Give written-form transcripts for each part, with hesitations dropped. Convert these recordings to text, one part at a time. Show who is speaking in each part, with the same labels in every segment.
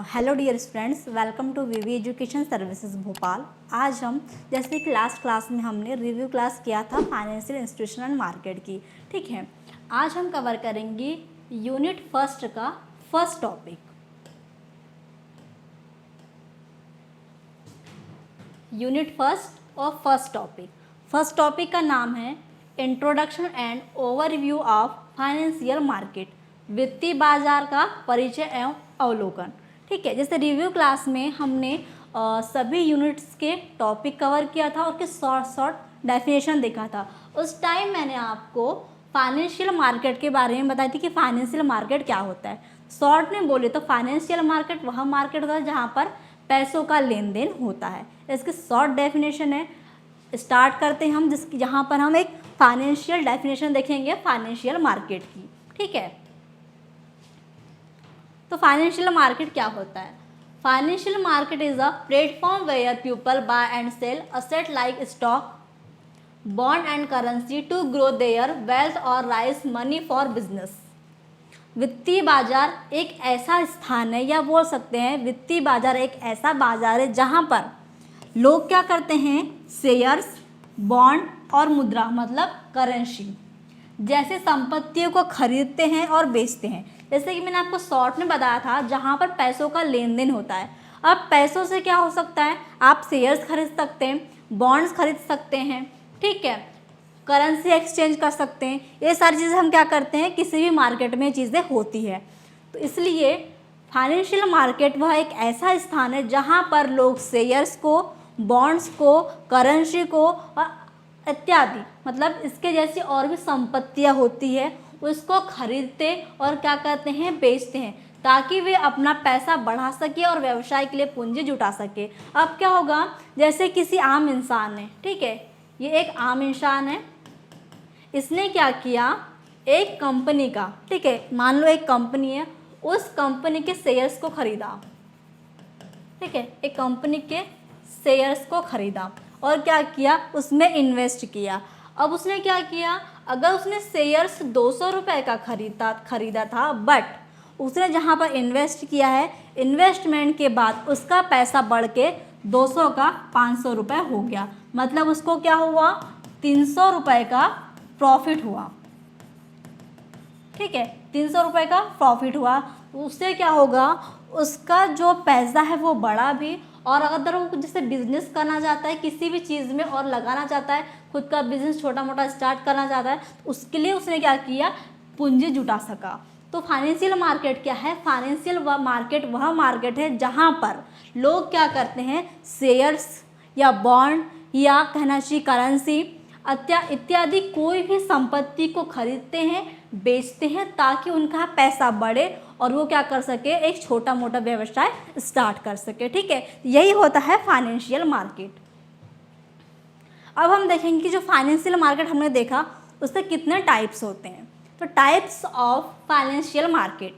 Speaker 1: Hello dear students, welcome to VV education services Bhopal. आज हम जैसे कि लास्ट क्लास में हमने रिव्यू क्लास किया था फाइनेंशियल इंस्टीट्यूशन एंड मार्केट की। ठीक है, आज हम कवर करेंगे यूनिट फर्स्ट का फर्स्ट टॉपिक। यूनिट फर्स्ट और फर्स्ट टॉपिक का नाम है introduction and overview of financial market, वित्तीय बाजार का परिचय एवं अवलोकन। ठीक है, जैसे रिव्यू क्लास में हमने सभी यूनिट्स के टॉपिक कवर किया था और उसके शॉर्ट डेफिनेशन देखा था। उस टाइम मैंने आपको फाइनेंशियल मार्केट के बारे में बताई थी कि फाइनेंशियल मार्केट क्या होता है। शॉर्ट में बोले तो फाइनेंशियल मार्केट वह मार्केट होता है जहाँ पर पैसों का लेन देन होता है। इसकी शॉर्ट डेफिनेशन है। स्टार्ट करते हैं हम जहाँ पर हम एक फाइनेंशियल डेफिनेशन देखेंगे फाइनेंशियल मार्केट की। ठीक है, तो फाइनेंशियल मार्केट क्या होता है? Financial market is a platform where people buy and sell asset like stock, bond and currency to grow their wealth और राइज मनी फॉर बिजनेस। वित्तीय बाजार एक ऐसा स्थान है, या बोल सकते हैं वित्तीय बाजार एक ऐसा बाजार है जहां पर लोग क्या करते हैं, शेयर्स, बॉन्ड और मुद्रा मतलब करेंसी जैसे संपत्तियों को खरीदते हैं और बेचते हैं। जैसे कि मैंने आपको शॉर्ट में बताया था, जहाँ पर पैसों का लेन देन होता है। अब पैसों से क्या हो सकता है, आप शेयर्स खरीद सकते हैं, बॉन्ड्स खरीद सकते हैं, ठीक है, करेंसी एक्सचेंज कर सकते हैं। ये सारी चीज़ें हम क्या करते हैं, किसी भी मार्केट में चीज़ें होती है। तो इसलिए फाइनेंशियल मार्केट वह एक ऐसा स्थान है जहाँ पर लोग शेयर्स को, बॉन्ड्स को, करेंसी को और इत्यादि मतलब इसके जैसी और भी संपत्तियाँ होती है उसको खरीदते और क्या करते हैं, बेचते हैं, ताकि वे अपना पैसा बढ़ा सके और व्यवसाय के लिए पूंजी जुटा सके। अब क्या होगा, जैसे किसी आम इंसान ने, ठीक है, ये एक आम इंसान है, इसने क्या किया, एक कंपनी का, ठीक है, मान लो एक कंपनी है, उस कंपनी के शेयर्स को खरीदा। ठीक है, एक कंपनी के शेयर्स को खरीदा और क्या किया, उसमें इन्वेस्ट किया। अब उसने क्या किया, अगर उसने शेयर्स 200 रुपये का खरीदा था, बट उसने जहाँ पर इन्वेस्ट किया है, इन्वेस्टमेंट के बाद उसका पैसा बढ़ के 200 का 500 रुपये हो गया। मतलब उसको क्या हुआ, 300 रुपये का प्रॉफिट हुआ। ठीक है, 300 रुपये का प्रॉफिट हुआ। उससे क्या होगा, उसका जो पैसा है वो बढ़ा भी, और अगर वो जैसे बिजनेस करना चाहता है किसी भी चीज़ में और लगाना चाहता है, खुद का बिजनेस छोटा मोटा स्टार्ट करना चाहता है, तो उसके लिए उसने क्या किया, पूंजी जुटा सका। तो फाइनेंशियल मार्केट क्या है, फाइनेंशियल मार्केट वह मार्केट है जहाँ पर लोग क्या करते हैं, शेयर्स या बॉन्ड या कहना चाहिए करेंसी इत्यादि कोई भी संपत्ति को खरीदते हैं, बेचते हैं, ताकि उनका पैसा बढ़े और वो क्या कर सके, एक छोटा मोटा व्यवसाय स्टार्ट कर सके। ठीक है, यही होता है फाइनेंशियल मार्केट। अब हम देखेंगे कि जो फाइनेंशियल मार्केट हमने देखा उससे कितने टाइप्स होते हैं। तो types of financial market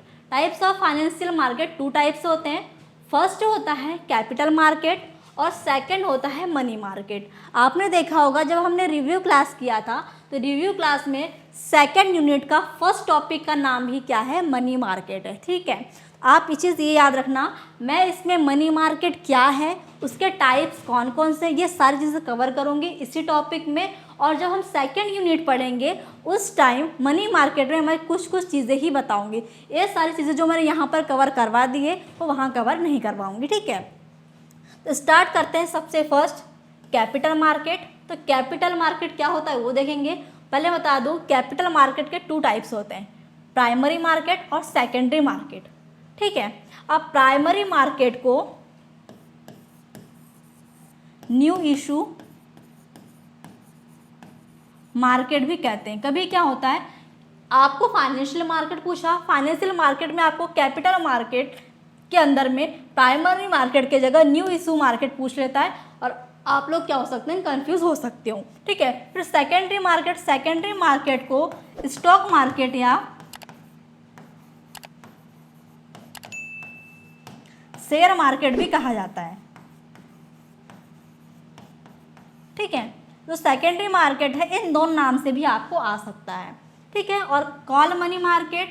Speaker 1: 2 types होते हैं। फर्स्ट होता है कैपिटल मार्केट और सेकंड होता है मनी मार्केट। आपने देखा होगा जब हमने रिव्यू क्लास किया था, तो रिव्यू क्लास में सेकंड यूनिट का फर्स्ट टॉपिक का नाम ही क्या है, मनी मार्केट है। ठीक है, आप ये चीज़ ये याद रखना, मैं इसमें मनी मार्केट क्या है, उसके टाइप्स कौन कौन से, ये सारी चीज़ें कवर करूँगी इसी टॉपिक में। और जब हम सेकंड यूनिट पढ़ेंगे उस टाइम मनी मार्केट में मैं कुछ चीज़ें ही बताऊँगी। ये सारी चीज़ें जो मैंने यहाँ पर कवर करवा दी है वो वहाँ कवर नहीं करवाऊँगी। ठीक है, तो स्टार्ट करते हैं सबसे फर्स्ट कैपिटल मार्केट। तो कैपिटल मार्केट क्या होता है वो देखेंगे। पहले बता दूं, कैपिटल मार्केट के 2 टाइप्स होते हैं, प्राइमरी मार्केट और सेकेंडरी मार्केट। ठीक है, अब प्राइमरी मार्केट को न्यू इशू मार्केट भी कहते हैं। कभी क्या होता है, आपको फाइनेंशियल मार्केट पूछा, फाइनेंशियल मार्केट में आपको कैपिटल मार्केट के अंदर में प्राइमरी मार्केट के जगह न्यू इशू मार्केट पूछ लेता है और आप लोग क्या हो सकते हैं, कंफ्यूज हो सकते हो। ठीक है, फिर सेकेंडरी मार्केट को स्टॉक मार्केट या शेयर मार्केट भी कहा जाता है। ठीक है, जो सेकेंडरी मार्केट है इन दोनों नाम से भी आपको आ सकता है। ठीक है, और कॉल मनी मार्केट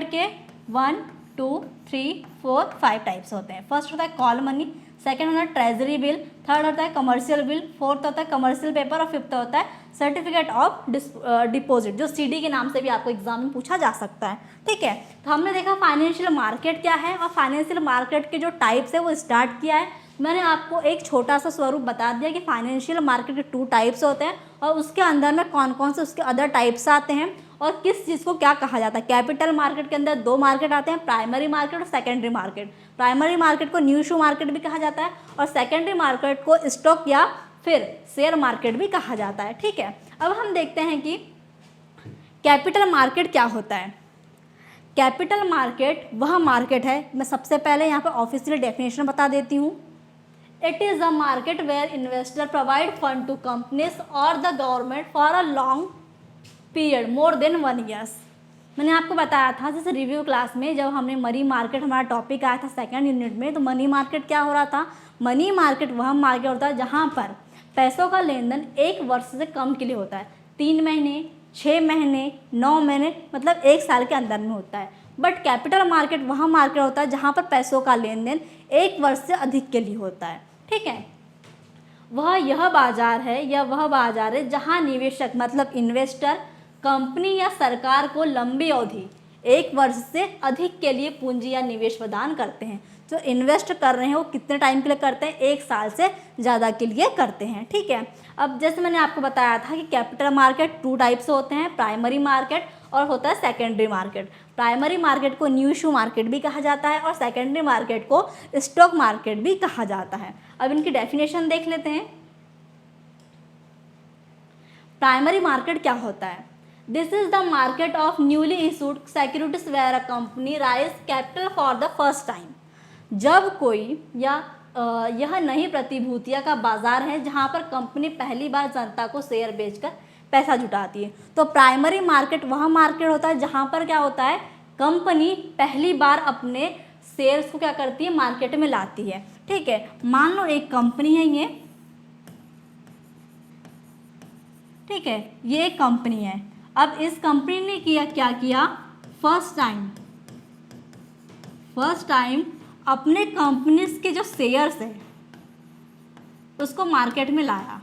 Speaker 1: के 1, 2 3 4 5 टाइप्स होते हैं। फर्स्ट होता है कॉल मनी, सेकंड होता है ट्रेजरी बिल, थर्ड होता है कमर्शियल बिल, फोर्थ होता है कमर्शियल पेपर और फिफ्थ होता है सर्टिफिकेट ऑफ डिपॉजिट, जो सीडी के नाम से भी आपको एग्जाम में पूछा जा सकता है। ठीक है, तो हमने देखा फाइनेंशियल मार्केट क्या है और फाइनेंशियल मार्केट के जो टाइप्स है वो स्टार्ट किया है। मैंने आपको एक छोटा सा स्वरूप बता दिया कि फाइनेंशियल मार्केट के 2 टाइप्स होते हैं और उसके अंदर में कौन कौन से उसके अदर टाइप्स आते हैं और किस चीज़ को क्या कहा जाता है। कैपिटल मार्केट के अंदर 2 मार्केट आते हैं, प्राइमरी मार्केट और सेकेंडरी मार्केट। प्राइमरी मार्केट को न्यू इशू मार्केट भी कहा जाता है और सेकेंडरी मार्केट को स्टॉक या फिर शेयर मार्केट भी कहा जाता है। ठीक है, अब हम देखते हैं कि कैपिटल मार्केट क्या होता है। कैपिटल मार्केट वह मार्केट है, मैं सबसे पहले यहाँ पर ऑफिशियल डेफिनेशन बता देती हूँ। It is a market where investor provide fund to companies और the government for a long period more than 1 years. मैंने आपको बताया था जैसे रिव्यू क्लास में जब हमने मनी मार्केट हमारा टॉपिक आया था सेकंड यूनिट में, तो मनी मार्केट क्या हो रहा था। मनी मार्केट वह मार्केट होता है जहाँ पर पैसों का लेन देन 1 वर्ष से कम के लिए होता है, 3 महीने, 6 महीने, 9 महीने, मतलब 1 साल के अंदर में होता है। बट कैपिटल मार्केट वह मार्केट होता है जहाँ पर पैसों का लेन देन 1 वर्ष से अधिक के लिए होता है। ठीक है, वह बाजार है जहाँ निवेशक मतलब इन्वेस्टर कंपनी या सरकार को लंबी अवधि 1 वर्ष से अधिक के लिए पूंजी या निवेश प्रदान करते हैं। जो इन्वेस्ट कर रहे हैं वो कितने टाइम के लिए करते हैं, 1 साल से ज़्यादा के लिए करते हैं। ठीक है, अब जैसे मैंने आपको बताया था कि कैपिटल मार्केट 2 टाइप्स होते हैं, प्राइमरी मार्केट और होता है सेकेंडरी मार्केट। प्राइमरी मार्केट को न्यू इशू मार्केट भी कहा जाता है और सेकेंडरी मार्केट को स्टॉक मार्केट भी कहा जाता है। अब इनकी डेफिनेशन देख लेते हैं। प्राइमरी मार्केट क्या होता है। This is the market of newly issued securities where a company raise capital for the first time. जब कोई या यह नई प्रतिभूतियां का बाजार है जहां पर कंपनी पहली बार जनता को शेयर बेचकर पैसा जुटाती है। तो प्राइमरी मार्केट वह मार्केट होता है जहां पर क्या होता है, कंपनी पहली बार अपने शेयर्स को क्या करती है, मार्केट में लाती है। ठीक है, मान लो एक कंपनी है ये, ठीक है, ये एक कंपनी है। अब इस कंपनी ने क्या किया, फर्स्ट टाइम अपने कंपनीज के जो शेयर्स है उसको मार्केट में लाया।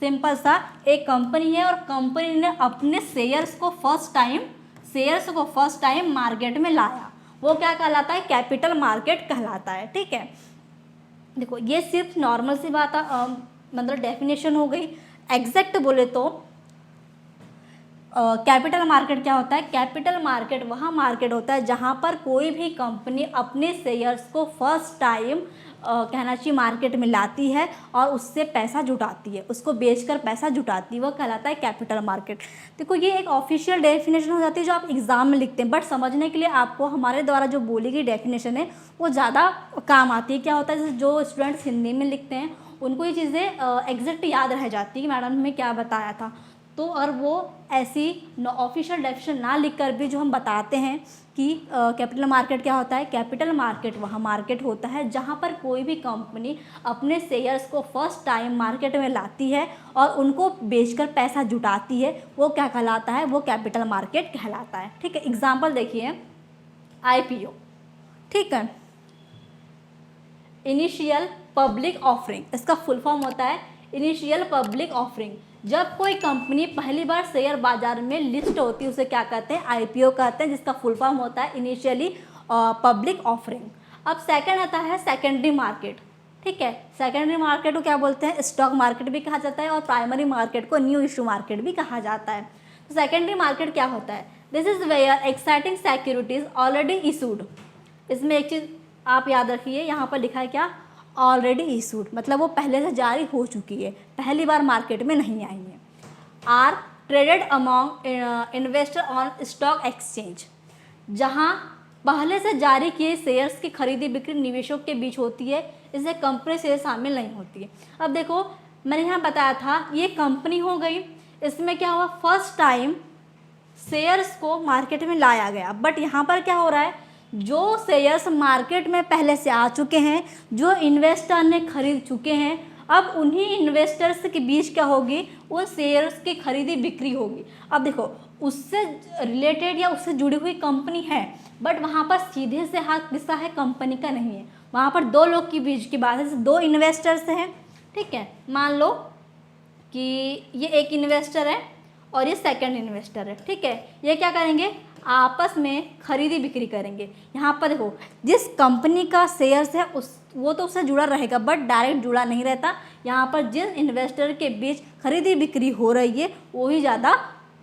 Speaker 1: सिंपल सा, एक कंपनी है और कंपनी ने अपने शेयर्स को फर्स्ट टाइम मार्केट में लाया, वो क्या कहलाता है, कैपिटल मार्केट कहलाता है। ठीक है, देखो ये सिर्फ नॉर्मल सी बात मतलब डेफिनेशन हो गई। एग्जैक्ट बोले तो कैपिटल मार्केट क्या होता है। कैपिटल मार्केट वह मार्केट होता है जहां पर कोई भी कंपनी अपने शेयर्स को फर्स्ट टाइम कहना चाहिए मार्केट में लाती है और उससे पैसा जुटाती है, उसको बेचकर पैसा जुटाती है, वो कहलाता है कैपिटल मार्केट। देखो ये एक ऑफिशियल डेफिनेशन हो जाती है जो आप एग्जाम में लिखते हैं, बट समझने के लिए आपको हमारे द्वारा जो बोली गई डेफिनेशन है वो ज़्यादा काम आती है। क्या होता है, जैसे जो स्टूडेंट्स हिंदी में लिखते हैं उनको ये चीज़ें एग्जैक्ट याद रह जाती है कि मैडम ने क्या बताया था। तो और वो ऐसी ऑफिशियल डेफिनेशन ना लिखकर भी जो हम बताते हैं कि कैपिटल मार्केट क्या होता है। कैपिटल मार्केट वह मार्केट होता है जहां पर कोई भी कंपनी अपने शेयर्स को फर्स्ट टाइम मार्केट में लाती है और उनको बेचकर पैसा जुटाती है, वो क्या कहलाता है, वो कैपिटल मार्केट कहलाता है। ठीक है, एग्जाम्पल देखिए, IPO, ठीक है, इनिशियल पब्लिक ऑफरिंग, इसका फुल फॉर्म होता है इनिशियल पब्लिक ऑफरिंग। जब कोई कंपनी पहली बार शेयर बाजार में लिस्ट होती है उसे क्या कहते हैं, IPO कहते हैं, जिसका फुल फॉर्म होता है इनिशियली पब्लिक ऑफरिंग। अब सेकंड आता है सेकेंडरी मार्केट। ठीक है, सेकेंडरी मार्केट को क्या बोलते हैं, स्टॉक मार्केट भी कहा जाता है और प्राइमरी मार्केट को न्यू इशू मार्केट भी कहा जाता है। तो सेकेंडरी मार्केट क्या होता है, this is where existing securities already issued. इसमें एक चीज़ आप याद रखिए, यहाँ पर लिखा है क्या, ऑलरेडी इशूड, मतलब वो पहले से जारी हो चुकी है, पहली बार मार्केट में नहीं आई है। Are traded among investor on stock exchange, जहाँ पहले से जारी किए शेयर्स की खरीदी बिक्री निवेशकों के बीच होती है, इससे कंपनी शेयर शामिल नहीं होती है। अब देखो मैंने यहाँ बताया था ये कंपनी हो गई, इसमें क्या हुआ, फर्स्ट टाइम शेयर्स को मार्केट में लाया गया, बट यहाँ पर क्या हो रहा है, जो शेयर्स मार्केट में पहले से आ चुके हैं, जो इन्वेस्टर ने खरीद चुके हैं, अब उन्हीं इन्वेस्टर्स के बीच क्या होगी, उन शेयर्स की खरीदी बिक्री होगी। अब देखो उससे रिलेटेड या उससे जुड़ी हुई कंपनी है, बट वहाँ पर सीधे से हाथ किसका है, कंपनी का नहीं है। वहाँ पर दो लोग की बीच की बात है, जैसे दो इन्वेस्टर्स हैं, ठीक है। मान लो कि ये एक इन्वेस्टर है और ये सेकंड इन्वेस्टर है, ठीक है। ये क्या करेंगे, आपस में खरीदी बिक्री करेंगे। यहाँ पर देखो, जिस कंपनी का शेयर्स है वो तो उससे जुड़ा रहेगा, बट डायरेक्ट जुड़ा नहीं रहता। यहाँ पर जिस इन्वेस्टर के बीच खरीदी बिक्री हो रही है वही ज़्यादा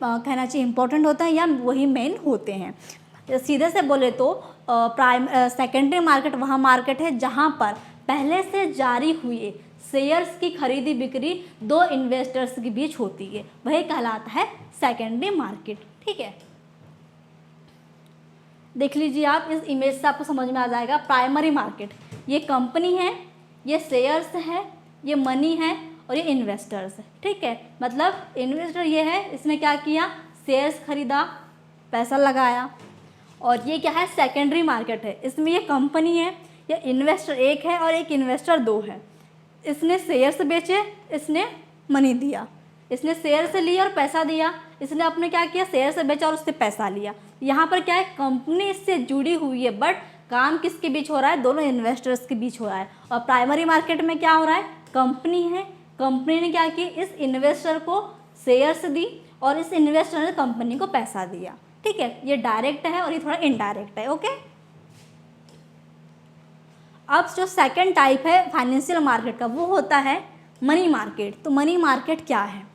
Speaker 1: कहना चाहिए इम्पोर्टेंट होता है, या वही मेन होते हैं। सीधे से बोले तो सेकेंडरी मार्केट वहाँ मार्केट है जहाँ पर पहले से जारी हुए शेयर्स की खरीदी बिक्री दो इन्वेस्टर्स के बीच होती है, वही कहलाता है सेकेंडरी मार्केट, ठीक है। देख लीजिए आप, इस इमेज से आपको समझ में आ जाएगा। प्राइमरी मार्केट, ये कंपनी है, ये शेयर्स है, ये मनी है और ये इन्वेस्टर्स है, ठीक है। मतलब इन्वेस्टर ये है, इसने क्या किया, शेयर्स खरीदा, पैसा लगाया। और ये क्या है, सेकेंडरी मार्केट है, इसमें ये कंपनी है, ये इन्वेस्टर एक है और एक इन्वेस्टर दो है। इसने शेयर्स बेचे, इसने मनी दिया, इसने शेयर से लिया और पैसा दिया, इसने अपने क्या किया, शेयर से बेचा और उससे पैसा लिया। यहाँ पर क्या है, कंपनी इससे जुड़ी हुई है, बट काम किसके बीच हो रहा है, दोनों इन्वेस्टर्स के बीच हो रहा है। और प्राइमरी मार्केट में क्या हो रहा है, कंपनी है, कंपनी ने क्या की, इस इन्वेस्टर को शेयर्स दी और इस इन्वेस्टर ने कंपनी को पैसा दिया, ठीक है। ये डायरेक्ट है और ये थोड़ा इनडायरेक्ट है, ओके। अब जो सेकंड टाइप है फाइनेंशियल मार्केट का, वो होता है मनी मार्केट। तो मनी मार्केट क्या है,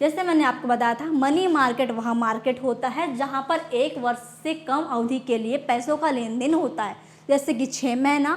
Speaker 1: जैसे मैंने आपको बताया था, मनी मार्केट वह मार्केट होता है जहाँ पर एक वर्ष से कम अवधि के लिए पैसों का लेन देन होता है, जैसे कि 6 महीना,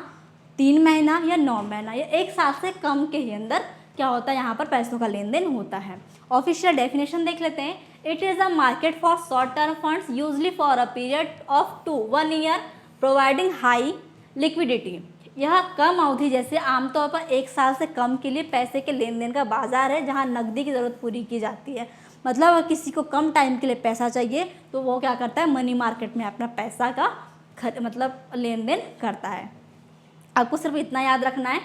Speaker 1: 3 महीना या 9 महीना या एक साल से कम के ही अंदर क्या होता है, यहाँ पर पैसों का लेन देन होता है। ऑफिशियल डेफिनेशन देख लेते हैं। It is a market for short term funds usually for a period of 2 1 year providing high liquidity. यह कम अवधि, जैसे आमतौर पर एक साल से कम के लिए पैसे के लेन देन का बाजार है जहां नकदी की ज़रूरत पूरी की जाती है। मतलब अगर किसी को कम टाइम के लिए पैसा चाहिए तो वो क्या करता है, मनी मार्केट में अपना पैसा का मतलब लेन देन करता है। आपको सिर्फ इतना याद रखना है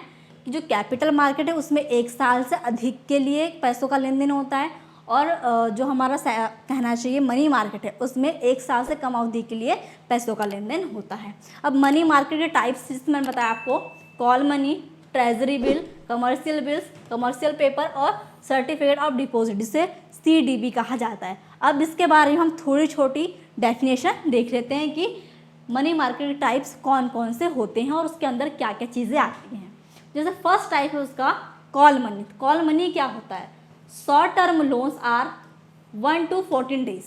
Speaker 1: कि जो कैपिटल मार्केट है उसमें एक साल से अधिक के लिए पैसों का लेन देन होता है, और जो हमारा कहना चाहिए मनी मार्केट है उसमें एक साल से कम अवधि के लिए पैसों का लेन देन होता है। अब मनी मार्केट के टाइप्स जिसमें मैंने बताया आपको, call money, treasury bill, commercial bills, commercial paper और सर्टिफिकेट ऑफ डिपॉजिट, जिसे CDB कहा जाता है। अब इसके बारे में हम थोड़ी छोटी डेफिनेशन देख लेते हैं कि मनी मार्केट के टाइप्स कौन कौन से होते हैं और उसके अंदर क्या क्या चीज़ें आती हैं। जैसे फर्स्ट टाइप है उसका कॉल मनी। कॉल मनी क्या होता है, short term loans are 1 to 14 days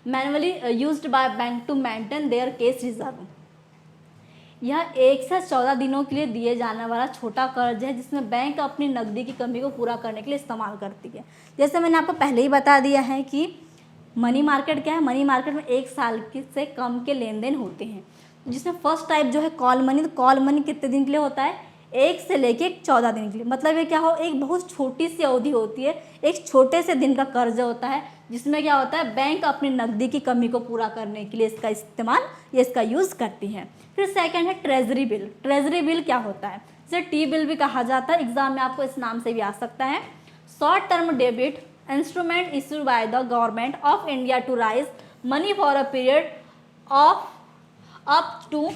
Speaker 1: manually used by bank to maintain their cash reserve. यह 1 से 14 दिनों के लिए दिए जाने वाला छोटा कर्ज है जिसमें बैंक अपनी नकदी की कमी को पूरा करने के लिए इस्तेमाल करती है। जैसे मैंने आपको पहले ही बता दिया है कि मनी मार्केट क्या है, मनी मार्केट में एक साल से कम के लेन देन होते हैं, जिसमें फर्स्ट टाइप जो है कॉल मनी। तो कॉल मनी कितने दिन के लिए होता है, 1 से लेके 14 दिन के लिए। मतलब ये क्या हो, एक बहुत छोटी सी अवधि होती है, एक छोटे से दिन का कर्ज होता है जिसमें क्या होता है, बैंक अपनी नकदी की कमी को पूरा करने के लिए इसका इस्तेमाल या इसका यूज़ करती है। फिर सेकंड है ट्रेजरी बिल। ट्रेजरी बिल क्या होता है, इसे टी बिल भी कहा जाता है, एग्जाम में आपको इस नाम से भी आ सकता है। Short term debit instrument issued by the government of India to raise money for a period of up to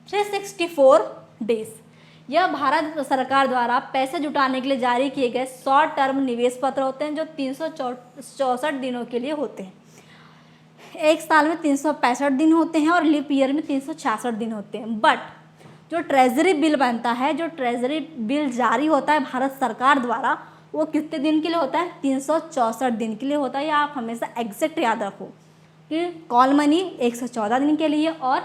Speaker 1: 364 days. यह भारत सरकार द्वारा पैसे जुटाने के लिए जारी किए गए शॉर्ट टर्म निवेश पत्र होते हैं जो 364 दिनों के लिए होते हैं। एक साल में 365 दिन होते हैं और लीप ईयर में 366 दिन होते हैं। बट जो ट्रेजरी बिल बनता है, जो ट्रेजरी बिल जारी होता है भारत सरकार द्वारा, वो कितने दिन के लिए होता है, 364 दिन के लिए होता है। या आप हमेशा एग्जैक्ट याद रखो कि कॉल मनी 114 दिन के लिए और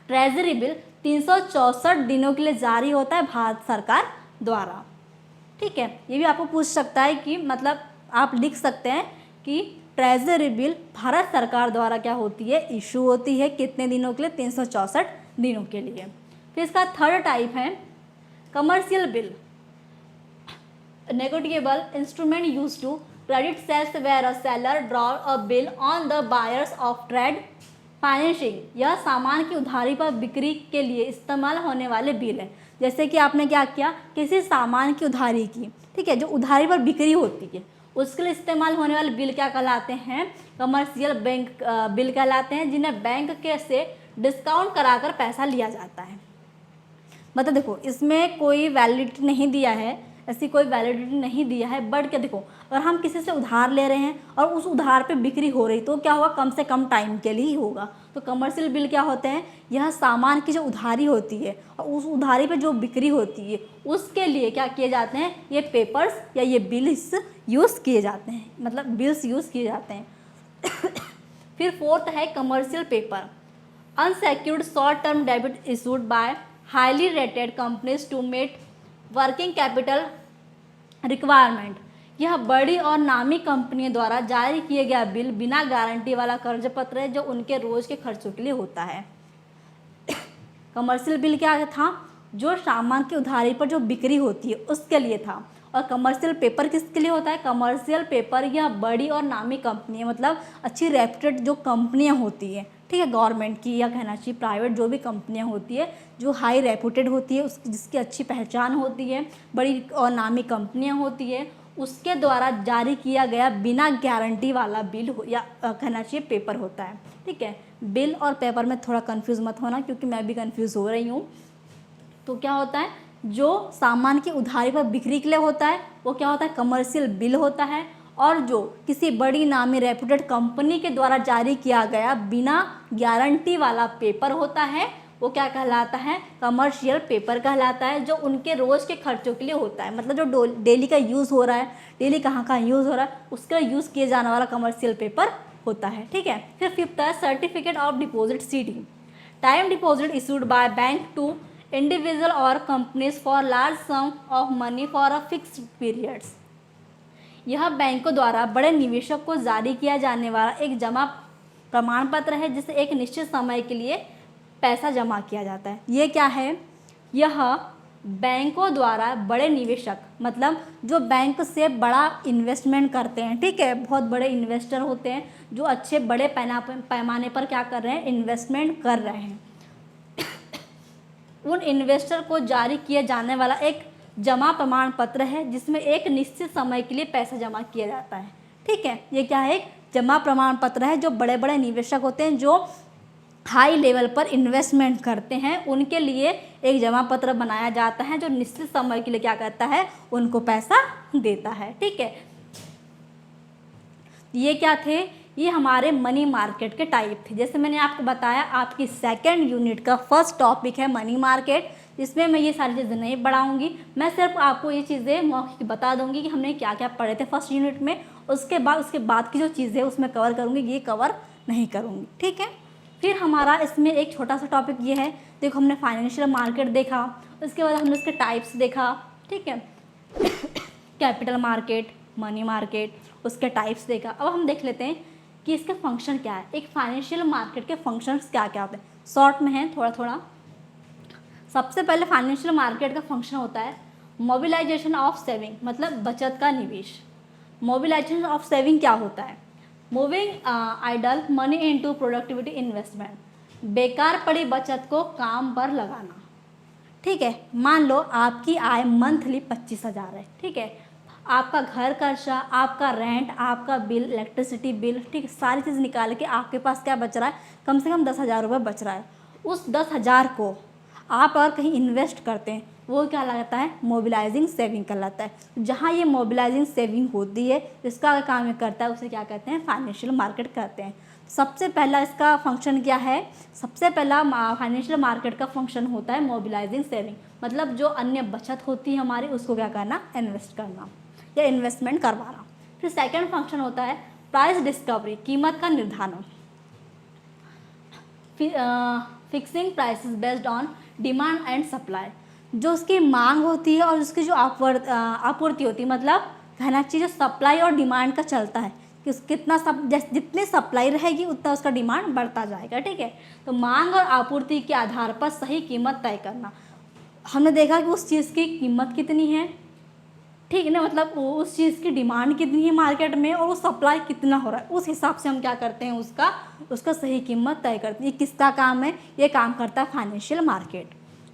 Speaker 1: ट्रेजरी बिल 364 दिनों के लिए जारी होता है भारत सरकार द्वारा। ठीक है, ये भी आपको पूछ सकता है कि मतलब आप लिख सकते हैं कि ट्रेजरी बिल भारत सरकार द्वारा क्या होती है, इशू होती है, कितने दिनों के लिए, 364 दिनों के लिए। फिर इसका थर्ड टाइप है commercial bill, negotiable instrument use to credit sales where a seller draw a bill on the buyers of trade financing. यह सामान की उधारी पर बिक्री के लिए इस्तेमाल होने वाले बिल है। जैसे कि आपने क्या किया, किसी सामान की उधारी की, ठीक है, जो उधारी पर बिक्री होती है उसके लिए इस्तेमाल होने वाले बिल क्या कहलाते हैं? कमर्शियल बैंक बिल कहलाते हैं, जिन्हें बैंक के से डिस्काउंट कराकर पैसा लिया जाता है। मतलब देखो, इसमें कोई वैलिडिटी नहीं दिया है, ऐसी कोई वैलिडिटी नहीं दिया है, बट क्या देखो, अगर हम किसी से उधार ले रहे हैं और उस उधार पे बिक्री हो रही, तो क्या होगा? कम से कम टाइम के लिए ही होगा। तो कमर्शियल बिल क्या होते हैं? यह सामान की जो उधारी होती है और उस उधारी पे जो बिक्री होती है, उसके लिए क्या किए जाते हैं? ये पेपर्स या ये बिल्स यूज़ किए जाते हैं, मतलब बिल्स यूज़ किए जाते हैं। फिर फोर्थ है commercial paper, unsecured short term debit issued by highly rated companies to meet working capital requirement. यह बड़ी और नामी कंपनियों द्वारा जारी किए गया बिल बिना गारंटी वाला कर्ज पत्र है, जो उनके रोज के खर्चों के लिए होता है। कमर्शियल बिल क्या था? जो सामान की उधारी पर जो बिक्री होती है उसके लिए था। और कमर्शियल पेपर किसके लिए होता है? कमर्शियल पेपर यह बड़ी और नामी कंपनी है, मतलब अच्छी रेप्यूटेड जो कंपनियां होती है, ठीक है, गवर्नमेंट की या कहना चाहिए प्राइवेट जो भी कंपनियां होती है जो हाई रेप्यूटेड होती है, उसकी जिसकी अच्छी पहचान होती है, बड़ी और नामी कंपनियां होती है, उसके द्वारा जारी किया गया बिना गारंटी वाला बिल या कहना चाहिए पेपर होता है। ठीक है, बिल और पेपर में थोड़ा कंफ्यूज मत होना, क्योंकि मैं भी कंफ्यूज हो रही हूँ। तो क्या होता है? जो सामान की उधारी पर बिक्री के लिए होता है वो क्या होता है? कमर्शियल बिल होता है। और जो किसी बड़ी नामी रेप्यूटेड कंपनी के द्वारा जारी किया गया बिना गारंटी वाला पेपर होता है वो क्या कहलाता है? कमर्शियल पेपर कहलाता है, जो उनके रोज़ के खर्चों के लिए होता है, मतलब जो डेली का यूज़ हो रहा है, डेली कहाँ यूज़ हो रहा है, उसका यूज़ किए जाने वाला कमर्शियल पेपर होता है। ठीक है, फिर फिफ्थ है certificate of deposit, CD, time deposit issued by bank to individual और companies for large sum of money for a fixed periods. यह बैंकों द्वारा बड़े निवेशक को जारी किया जाने वाला एक जमा प्रमाण पत्र है, जिसे एक निश्चित समय के लिए पैसा जमा किया जाता है। ये क्या है? यह बैंकों द्वारा बड़े निवेशक, मतलब जो बैंक से बड़ा इन्वेस्टमेंट करते हैं, ठीक है, बहुत बड़े इन्वेस्टर होते हैं जो अच्छे बड़े पैमाने पर क्या कर रहे हैं? इन्वेस्टमेंट कर रहे हैं, उन इन्वेस्टर को जारी किया जाने वाला एक जमा प्रमाण पत्र है, जिसमें एक निश्चित समय के लिए पैसा जमा किया जाता है। ठीक है, ये क्या है? एक जमा प्रमाण पत्र है। जो बड़े बड़े निवेशक होते हैं जो हाई लेवल पर इन्वेस्टमेंट करते हैं, उनके लिए एक जमा पत्र बनाया जाता है, जो निश्चित समय के लिए क्या करता है? उनको पैसा देता है। ठीक है, ये क्या थे? ये हमारे मनी मार्केट के टाइप थे। जैसे मैंने आपको बताया, आपकी सेकंड यूनिट का फर्स्ट टॉपिक है मनी मार्केट, जिसमें मैं ये सारी चीज़ें नहीं पढ़ाऊंगी, मैं सिर्फ आपको ये चीज़ें मौखिक बता दूंगी कि हमने क्या क्या पढ़े थे फर्स्ट यूनिट में। उसके बाद की जो चीज़ें उसमें कवर करूँगी, ये कवर नहीं करूँगी। ठीक है, फिर हमारा इसमें एक छोटा सा टॉपिक ये है, देखो हमने फाइनेंशियल मार्केट देखा, उसके बाद हमने उसके टाइप्स देखा। ठीक है, कैपिटल मार्केट, मनी मार्केट, उसके टाइप्स देखा। अब हम देख लेते हैं कि इसके फंक्शन क्या है, एक फाइनेंशियल मार्केट के फंक्शंस क्या क्या होते हैं। शॉर्ट में है थोड़ा थोड़ा। सबसे पहले फाइनेंशियल मार्केट का फंक्शन होता है मोबिलाइजेशन ऑफ सेविंग, मतलब बचत का निवेश। मोबिलाइजेशन ऑफ सेविंग क्या होता है? Moving idle money into productivity investment, बेकार पड़ी बचत को काम पर लगाना। ठीक है, मान लो आपकी आय मंथली 25,000 है। ठीक है, आपका घर खर्चा, आपका रेंट, आपका बिल, इलेक्ट्रिसिटी बिल, ठीक है, सारी चीज़ निकाल के आपके पास क्या बच रहा है? कम से कम 10,000 रुपये बच रहा है। उस 10,000 को आप अगर कहीं इन्वेस्ट करते हैं, वो क्या लगता है? मोबिलाइजिंग सेविंग कहलाता है। जहाँ ये मोबिलाइजिंग सेविंग होती है, इसका काम करता है, उसे क्या कहते हैं? फाइनेंशियल मार्केट कहते हैं। सबसे पहला इसका फंक्शन क्या है? सबसे पहला फाइनेंशियल मार्केट का फंक्शन होता है मोबिलाइजिंग सेविंग, मतलब जो अन्य बचत होती है हमारी, उसको क्या करना? इन्वेस्ट करना या इन्वेस्टमेंट करवाना। फिर सेकंड फंक्शन होता है प्राइस डिस्कवरी, कीमत का निर्धारण, fixing prices based on demand and supply, जो उसकी मांग होती है और उसकी जो आपूर्ति होती है, मतलब कहना चाहिए जो सप्लाई और डिमांड का चलता है कि कितना जितनी सप्लाई रहेगी उतना उसका डिमांड बढ़ता जाएगा। ठीक है, तो मांग और आपूर्ति के आधार पर सही कीमत तय करना। हमने देखा कि उस चीज़ की कीमत कितनी है, ठीक है ना, मतलब उस चीज़ की डिमांड कितनी है मार्केट में और वो सप्लाई कितना हो रहा है, उस हिसाब से हम क्या करते हैं? उसका सही कीमत तय करते हैं। ये किसका काम है? ये काम करता है फाइनेंशियल मार्केट।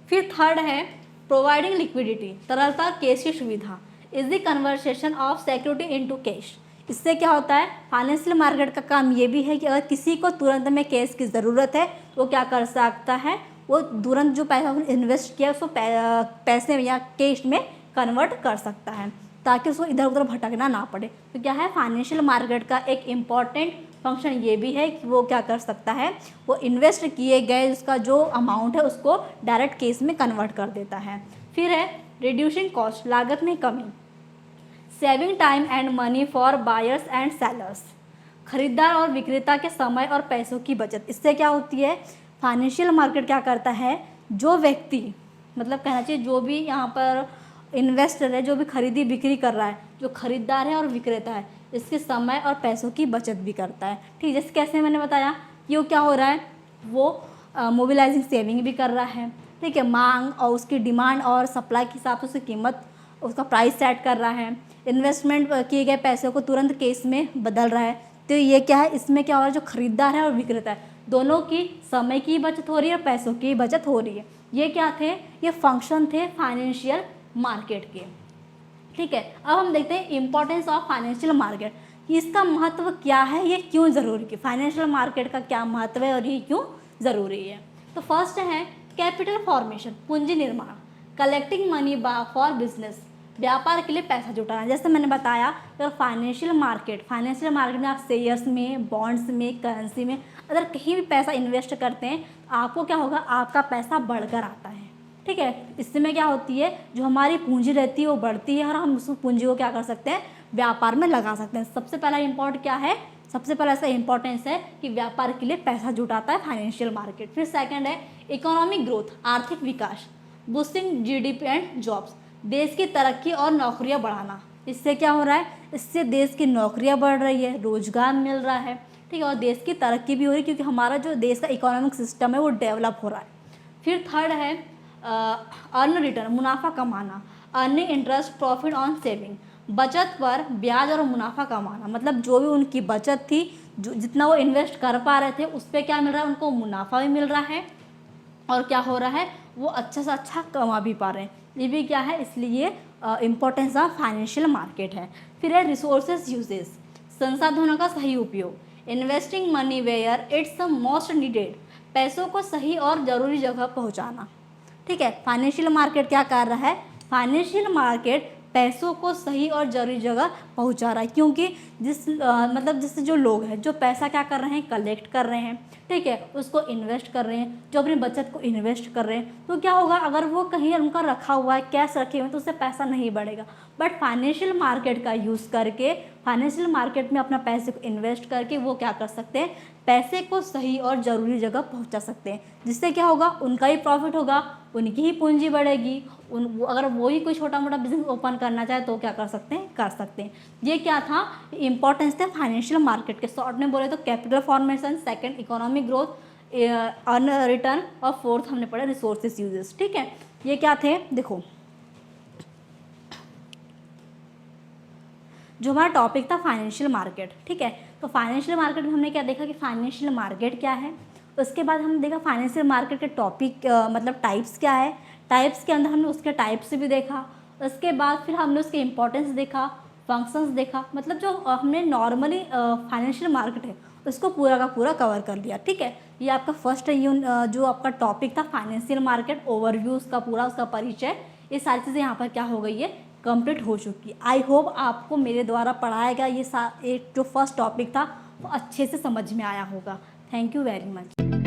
Speaker 1: फिर थर्ड है प्रोवाइडिंग लिक्विडिटी, तरलता कैश की सुविधा, is the conversation of security into cash. इससे क्या होता है, फाइनेंशियल मार्केट का काम ये भी है कि अगर किसी को तुरंत में कैश की ज़रूरत है वो क्या कर सकता है, वो तुरंत जो पैसा उसने इन्वेस्ट किया उसको पैसे या कैश में कन्वर्ट कर सकता है ताकि उसको इधर उधर भटकना ना पड़े। तो क्या है, फाइनेंशियल मार्केट का एक इम्पॉर्टेंट फंक्शन ये भी है कि वो क्या कर सकता है, वो इन्वेस्ट किए गए उसका जो अमाउंट है उसको डायरेक्ट कैश में कन्वर्ट कर देता है। फिर है रिड्यूसिंग कॉस्ट, लागत में कमी, saving time and money for buyers and sellers, खरीदार और विक्रेता के समय और पैसों की बचत। इससे क्या होती है, फाइनेंशियल मार्केट क्या करता है, जो व्यक्ति मतलब कहना चाहिए जो भी यहाँ पर इन्वेस्टर है, जो भी खरीदी बिक्री कर रहा है, जो खरीदार है और विक्रेता है, इसके समय और पैसों की बचत भी करता है। ठीक, जैसे कैसे मैंने बताया कि वो क्या हो रहा है, वो मोबिलाइजिंग सेविंग भी कर रहा है। ठीक है, मांग और उसकी डिमांड और सप्लाई के हिसाब से उसकी कीमत उसका प्राइस सेट कर रहा है, इन्वेस्टमेंट किए गए पैसों को तुरंत केस में बदल रहा है। तो ये क्या है, इसमें क्या हो रहा है, जो खरीदार है और विक्रेता है दोनों की समय की बचत हो रही है और पैसों की बचत हो रही है। ये क्या थे, ये फंक्शन थे फाइनेंशियल मार्केट के। ठीक है, अब हम देखते हैं इम्पोर्टेंस ऑफ फाइनेंशियल मार्केट, कि इसका महत्व क्या है, ये क्यों ज़रूरी है, फाइनेंशियल मार्केट का क्या महत्व है और ये क्यों ज़रूरी है। तो फर्स्ट है कैपिटल फॉर्मेशन, पूंजी निर्माण, कलेक्टिंग मनी फॉर बिजनेस, व्यापार के लिए पैसा जुटाना। जैसे मैंने बताया अगर फाइनेंशियल मार्केट में आप शेयर्स में, बॉन्ड्स में, करेंसी में अगर कहीं भी पैसा इन्वेस्ट करते हैं आपको क्या होगा, आपका पैसा बढ़कर आता है। ठीक है, इससे में क्या होती है, जो हमारी पूंजी रहती है वो बढ़ती है और हम उस पूंजी को क्या कर सकते हैं, व्यापार में लगा सकते हैं। सबसे पहला इम्पोर्ट क्या है, सबसे पहला इसका इंपॉर्टेंस है कि व्यापार के लिए पैसा जुटाता है फाइनेंशियल मार्केट। फिर सेकंड है इकोनॉमिक ग्रोथ, आर्थिक विकास, बूस्टिंग जीडीपी एंड जॉब्स, देश की तरक्की और नौकरियां बढ़ाना। इससे क्या हो रहा है, इससे देश की नौकरियां बढ़ रही है, रोजगार मिल रहा है। ठीक है, और देश की तरक्की भी हो रही है क्योंकि हमारा जो देश का इकोनॉमिक सिस्टम है वो डेवलप हो रहा है। फिर थर्ड है अर्न रिटर्न, मुनाफा कमाना, earning interest profit on saving, बचत पर ब्याज और मुनाफा कमाना। मतलब जो भी उनकी बचत थी, जो जितना वो इन्वेस्ट कर पा रहे थे उस पर क्या मिल रहा है, उनको मुनाफा भी मिल रहा है और क्या हो रहा है, वो अच्छा से अच्छा कमा भी पा रहे हैं। ये भी क्या है, इसलिए इम्पोर्टेंस ऑफ फाइनेंशियल मार्केट है। फिर है रिसोर्सेज यूजेस, संसाधनों का सही उपयोग, investing money where it's most needed, पैसों को सही और ज़रूरी जगह पहुंचाना। ठीक है, फाइनेंशियल मार्केट क्या कर रहा है, फाइनेंशियल मार्केट पैसों को सही और जरूरी जगह पहुंचा रहा है क्योंकि मतलब जिससे जो लोग हैं जो पैसा क्या कर रहे हैं, कलेक्ट कर रहे हैं। ठीक है, उसको इन्वेस्ट कर रहे हैं, जो अपनी बचत को इन्वेस्ट कर रहे हैं। तो क्या होगा, अगर वो कहीं उनका रखा हुआ है, कैश रखे हुए हैं, तो उससे पैसा नहीं बढ़ेगा। बट फाइनेंशियल मार्केट का यूज़ करके, फाइनेंशियल मार्केट में अपना पैसे को इन्वेस्ट करके वो क्या कर सकते हैं, पैसे को सही और ज़रूरी जगह पहुंचा सकते हैं। जिससे क्या होगा, उनका ही प्रॉफिट होगा, उनकी ही पूंजी बढ़ेगी। अगर वो ही कोई छोटा मोटा बिजनेस ओपन करना चाहे तो क्या कर सकते हैं, कर सकते हैं। ये क्या था, इंपॉर्टेंस थे फाइनेंशियल मार्केट के। शॉर्ट में बोले तो capital formation, second economic growth, earn return और फोर्थ हमने पढ़ा रिसोर्सेज यूजेस। ठीक है, ये क्या थे, देखो जो हमारा टॉपिक था फाइनेंशियल मार्केट। ठीक है, तो फाइनेंशियल मार्केट में हमने क्या देखा कि फाइनेंशियल मार्केट क्या है। उसके बाद हमने देखा फाइनेंशियल मार्केट के टॉपिक मतलब टाइप्स क्या है, टाइप्स के अंदर हमने उसके टाइप्स भी देखा। उसके बाद फिर हमने उसके इम्पोर्टेंस देखा, फंक्शंस देखा। मतलब जो हमने नॉर्मली फाइनेंशियल मार्केट है उसको पूरा का पूरा कवर कर लिया। ठीक है, ये आपका फर्स्ट जो आपका टॉपिक था फाइनेंशियल मार्केट ओवरव्यू, उसका पूरा उसका परिचय, ये सारी चीज़ें यहाँ पर क्या हो गई है, कंप्लीट हो चुकी है। आई होप आपको मेरे द्वारा पढ़ाया गया ये जो फर्स्ट टॉपिक था वो अच्छे से समझ में आया होगा। Thank you very much.